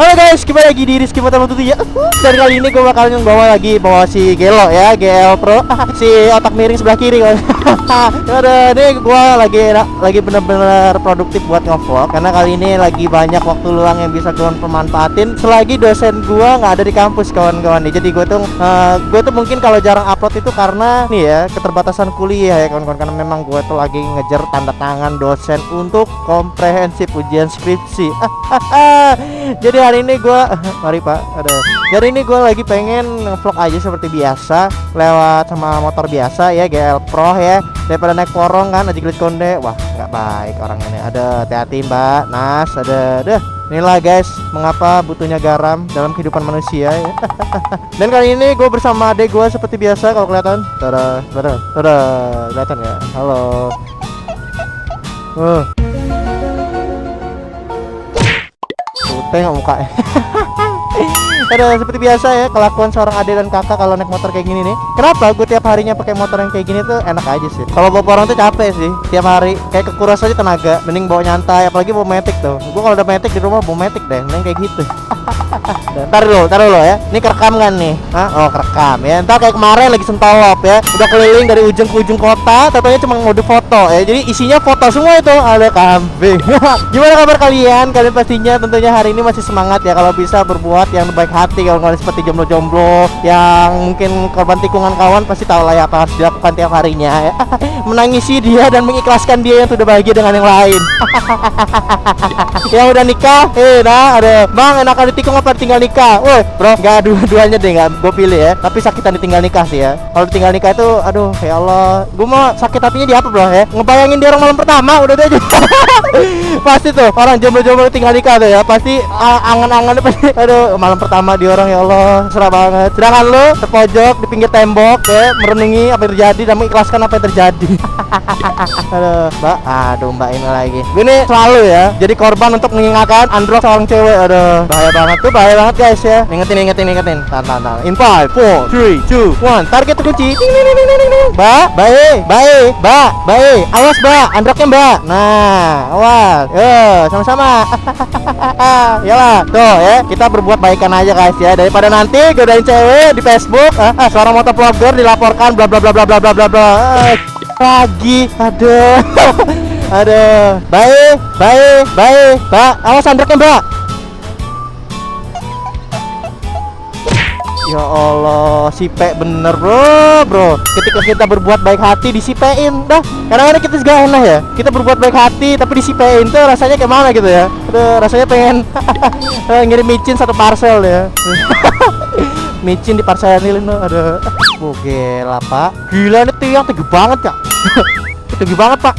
Halo guys, kembali lagi di Rizky Motor Moto ya. Dan kali ini gue bakal bawa si Gelo ya, GL Pro. Si otak miring sebelah kiri kan. Udah nih gue lagi bener-bener produktif buat ngevlog karena kali ini lagi banyak waktu luang yang bisa gue pemanfaatin selagi dosen gue nggak ada di kampus kawan-kawan nih. Jadi gue tuh mungkin kalau jarang upload itu karena nih ya keterbatasan kuliah ya kawan-kawan, karena memang gue tuh lagi ngejar tanda tangan dosen untuk komprehensif ujian skripsi. Jadi hari ini gue mari pak ada. Jadi ini gue lagi pengen vlog aja seperti biasa lewat sama motor biasa ya, GL Pro ya, daripada naik porong kan aja gelit konde. Wah nggak baik orang ini. Ada hati-hati mbak Nas, ada deh. Inilah guys, mengapa butuhnya garam dalam kehidupan manusia ya. Dan kali ini gue bersama adek gue seperti biasa kalau kelihatan. Tada, kelihatan ya. Halo. Tengok mukanya. Ada seperti biasa ya kelakuan seorang adik dan kakak kalau naik motor kayak gini nih. Kenapa gue tiap harinya pakai motor yang kayak gini tuh enak aja sih. Kalau bawa orang tuh capek sih. Tiap hari kayak kekuras aja tenaga. Mending bawa nyantai, apalagi bawa matic tuh. Gue kalau udah matic di rumah bawa matic deh. Mending kayak gitu. Taruh dulu ya. Ini kerekam kan nih? Hah? Oh kerekam ya. Ntar kayak kemarin lagi sentolop ya. Udah keliling dari ujung ke ujung kota. Tapi cuma mode foto ya. Jadi isinya foto semua itu. Ada kambing. Gimana kabar kalian? Kalian pastinya tentunya hari ini masih semangat ya kalau bisa berbuat yang baik hati. Kalau kalian seperti jomblo-jomblo yang mungkin korban tikungan kawan pasti tahu lah ya apa harus dilakukan tiap harinya ya. Menangisi dia dan mengikhlaskan dia yang sudah bahagia dengan yang lain. Yang udah nikah, ada bang enakan ditikung apa tinggal nikah? Woi bro, nggak dua-duanya deh, nggak gue pilih ya. Tapi sakitan ditinggal nikah sih ya. Kalau ditinggal nikah itu, aduh ya Allah, gue mau sakit hatinya di apa bro ya? Ngebayangin dia orang malam pertama udah deh. Pasti tuh orang jomblo-jomblo tinggal nikah tuh ya, pasti angan-angannya pasti, aduh malam pertama di orang ya Allah, serah banget. Sedangkan lo terpojok di pinggir tembok ya, merenungi apa yang terjadi dan mengikhlaskan apa yang terjadi. Aduh mbak ini lagi. Gue nih selalu ya jadi korban untuk mengingatkan androk seorang cewek. Aduh bahaya banget guys ya. Ingetin. Tahan. In 5, 4, 3, 2, 1. Target terkunci. Mbak, baik. Awas mbak, androknya mbak. Nah, awas. Yo, sama-sama. Yalah, tuh ya. Kita berbuat baikan aja guys ya, daripada nanti godain cewek di Facebook. Seorang motovlogger dilaporkan bla bla bla bla bla bla bla bla. Lagi, aduh. Baik. Mbak, awas androknya mbak. Ya Allah, sipe bener bro. Ketika kita berbuat baik hati disipein dah. Kadang-kadang kita juga enak ya. Kita berbuat baik hati tapi disipein tuh rasanya kayak mana gitu ya. Aduh, rasanya pengen ngirim micin satu parcel ya. Micin di parcelin tuh. Aduh. Gila pak. Gila ini tiang tinggi banget kak. Tinggi banget pak.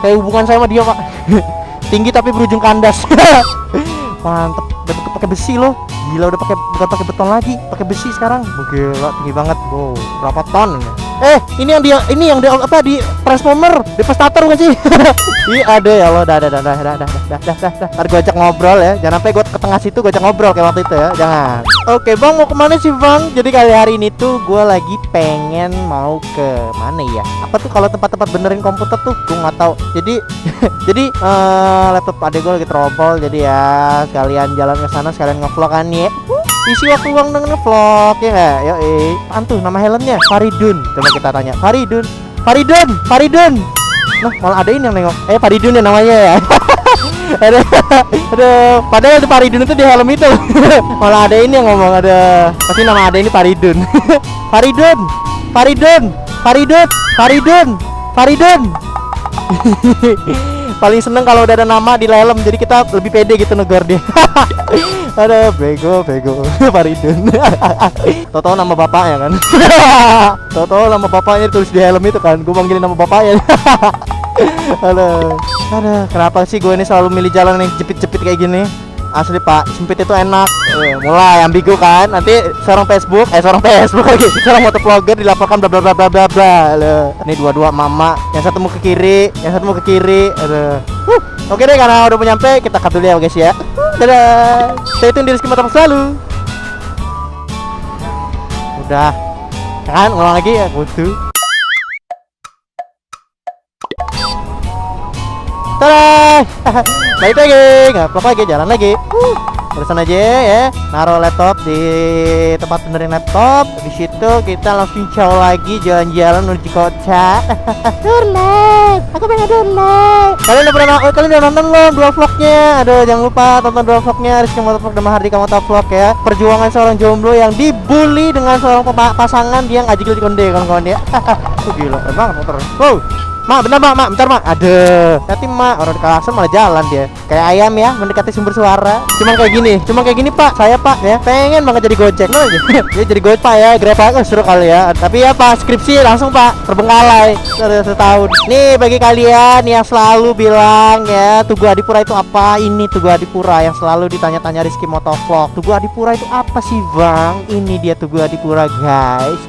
Kayak hubungan saya sama dia pak. Tinggi tapi berujung kandas. Mantep. Udah pakai besi loh. Gila udah bukan pakai beton lagi, pakai besi sekarang. Gila tinggi banget. Wow, berapa ton ini? Ini yang dia apa di transformer, devastator bukan sih? Ih ada ya Allah, dah. Ntar gue ajak ngobrol ya. Jangan sampai gue ke tengah situ gue ajak ngobrol kayak waktu itu ya. Jangan. Oke bang, mau kemana sih bang? Jadi kali hari ini tuh gue lagi pengen mau ke mana ya? Apa tuh kalau tempat-tempat benerin komputer tuh? Gue nggak tahu. Jadi laptop adek gue lagi trouble. Jadi ya sekalian jalan ke sana sekalian ngevlog kan ya. Isi waktu luang dengan ngevlog ya nggak? Apaan tuh nama helmnya? Faridun. Coba kita tanya Faridun. Nah malah ada ini yang nengok. Faridun ya namanya ya. Aduh, padahal di Faridun itu di helm itu. Malah ada ini yang ngomong, ada pasti nama ada ini Faridun. Faridun. Paling seneng kalau udah ada nama di helm, jadi kita lebih pede gitu negor dia. Ada bego Faridun. Toto nama bapaknya kan. Toto nama bapaknya tulis di helm itu kan. Gue manggilin nama bapaknya. Aduh, kenapa sih gue ini selalu milih jalan yang jepit-jepit kayak gini? Asli pak, sempit itu enak. Mulai ambigu kan. Nanti seorang Facebook lagi. Seorang motovlogger dilaporkan bla bla bla bla bla bla. Ini dua-dua mama. Yang satu mau ke kiri. Aduh. Oke deh, karena udah mau nyampe, kita cut dulu ya guys ya. Dadah. Stay tune di Rizky Motor selalu. Udah. Kan ngulang lagi ya, butuh. Tada. Balik lagi, nggak apa-apa lagi, jalan lagi. Urusan aja ya. Naruh laptop di tempat benerin laptop. Di situ kita langsung ciao lagi jalan-jalan menuju kota. Durlet, aku pengen durlet. Kalian udah nonton belum dua vlognya? Aduh, jangan lupa tonton dua vlognya Rizky Motovlog dan Mahardika Motovlog ya. Perjuangan seorang jomblo yang dibully dengan seorang pasangan dia nggak jigil di konde kawan-kawan ya. Gila, emang motor. Wow. Mak, bentar mak, bentar mak. Aduh, hati mak, orang di klakson malah jalan dia. Kayak ayam ya, mendekati sumber suara. Cuman kayak gini pak, saya pak ya pengen banget jadi gojek loh. Dia jadi gojek pak ya, grab pak, suruh kali ya. Tapi ya pak, skripsi langsung pak, terbengkalai setahun. Nih bagi kalian yang selalu bilang ya, Tugu Adipura itu apa? Ini Tugu Adipura yang selalu ditanya-tanya Rizky Motovlog. Tugu Adipura itu apa sih bang? Ini dia Tugu Adipura guys.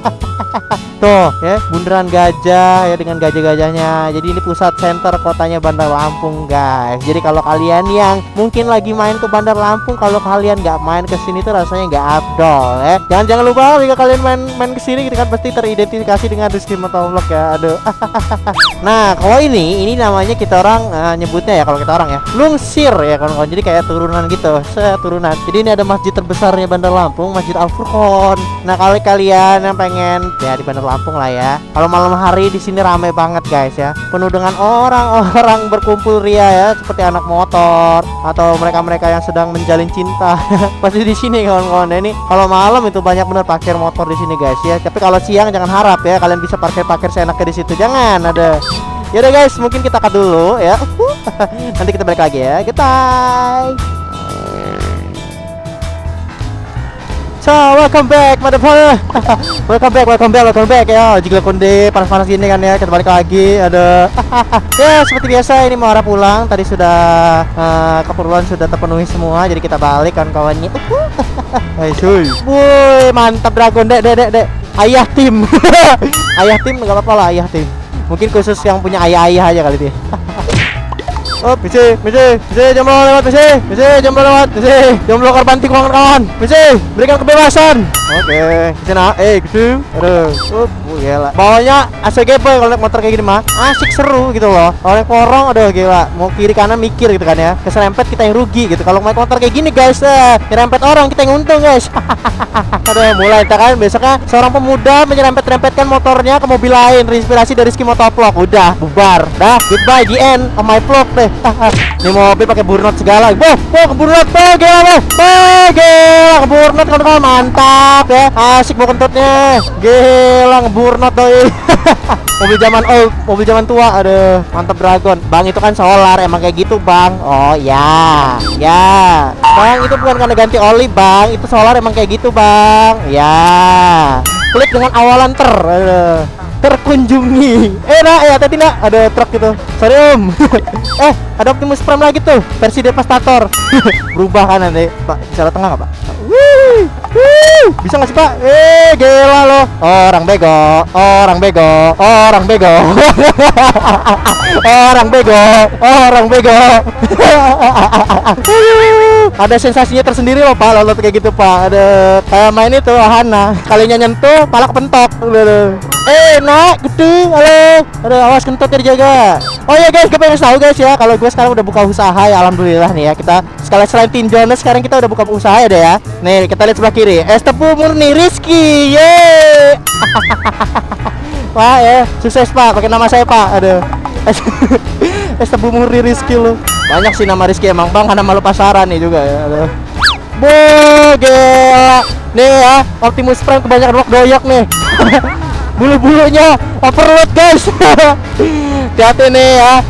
Tuh ya, bundaran gajah ya dengan gajah-gajahnya. Jadi ini pusat center kotanya Bandar Lampung guys. Jadi kalau kalian yang mungkin lagi main ke Bandar Lampung, kalau kalian nggak main ke sini tuh rasanya nggak afdol ya. Jangan lupa jika kalian main ke sini gitu kan pasti teridentifikasi dengan Rizky Motovlog ya. Aduh. Nah kalau ini namanya kita orang nyebutnya ya, kalau kita orang ya lungsir ya kawan-kawan. Jadi kayak turunan gitu, turunan. Jadi ini ada masjid terbesarnya Bandar Lampung, Masjid Al Furqon. Nah kalau kalian yang pengen ya di Bandar Lampung lah ya, kalau malam hari di sini ramai banget guys ya, penuh dengan orang-orang berkumpul ria ya, seperti anak motor atau mereka-mereka yang sedang menjalin cinta. Pasti di sini kawan-kawan. Nah, ini kalau malam itu banyak bener parkir motor di sini guys ya. Tapi kalau siang jangan harap ya kalian bisa parkir seenaknya di situ, jangan ada. Yaudah guys, mungkin kita cut dulu ya. Nanti kita balik lagi ya. Goodbye. So, welcome back motherfucker. welcome back ya. Jika konde panas-panas gini kan ya, kita balik lagi. Ada ya seperti biasa ini mau arah pulang. Tadi sudah keperluan sudah terpenuhi semua, jadi kita balik kan kawannya. Hai cuy. Woi, mantap Dragon dek. Ayah tim. Ayah tim enggak apa-apa lah ayah tim. Mungkin khusus yang punya ayah-ayah aja kali dia. Oh, PC, jomblo lewat, jomblo lewat, jomblo korban tikung kawan, berikan kebebasan. Oke, sana, gitu, aduh, gila. Bawahnya ACG boy kalau naik motor kayak gini mah, asik seru gitu loh. Orang porong, aduh gila, mau kiri kanan mikir gitu kan ya, keserempet kita yang rugi gitu. Kalau naik motor kayak gini guys, nyerempet orang kita yang untung guys. Aduh, mulai kita kan besoknya seorang pemuda menyerempet-rempetkan motornya ke mobil lain, terinspirasi dari Rizky Motovlog. Udah, bubar, dah, goodbye, the end of my vlog deh. Ini mobil pakai burnout segala. Ke burnout, gila, ke burnout kawan-kawan, mantap ya. Asik bawa kentutnya. Gila ngeburnot doi. mobil zaman tua. Aduh, mantap Dragon. Bang itu kan solar, emang kayak gitu, Bang. Oh, ya. Bang, itu bukan karena ganti oli, Bang. Itu solar emang kayak gitu, Bang. Ya. Klik dengan awalan terkunjungi. Ya tadi nak ada truk gitu. Sorry om. Ada Optimus Prime lagi tuh, versi Devastator. Berubah kan nanti. Pak, bisa tengah nggak pak? Bisa nggak sih pak? Gila loh. Orang bego. Ada sensasinya tersendiri loh pak, lalu kayak gitu pak. Ada kayak main itu Hana, kalinya nyentuh pala kepentok. Nak gitu. Halo. Aduh, awas kentutnya dijaga. Oh ya guys, gue pengen tahu guys ya, kalau gue sekarang udah buka usaha ya, alhamdulillah nih ya. Kita sekalian selain tinjauan sekarang kita udah buka usaha ya deh ya. Nih kita lihat sebelah kiri, es tebu murni Rizky. Yeay. Wah ya, sukses pak, pakai nama saya pak. Aduh. Es tebu murni Rizky lo. Banyak sih nama Rizky emang bang, karena malu pasaran nih juga ya. Aduh. Gila. Nih ya, Optimus Prime kebanyakan rock doyok nih. Bulu-bulunya overload guys. Hati-hati nih ya.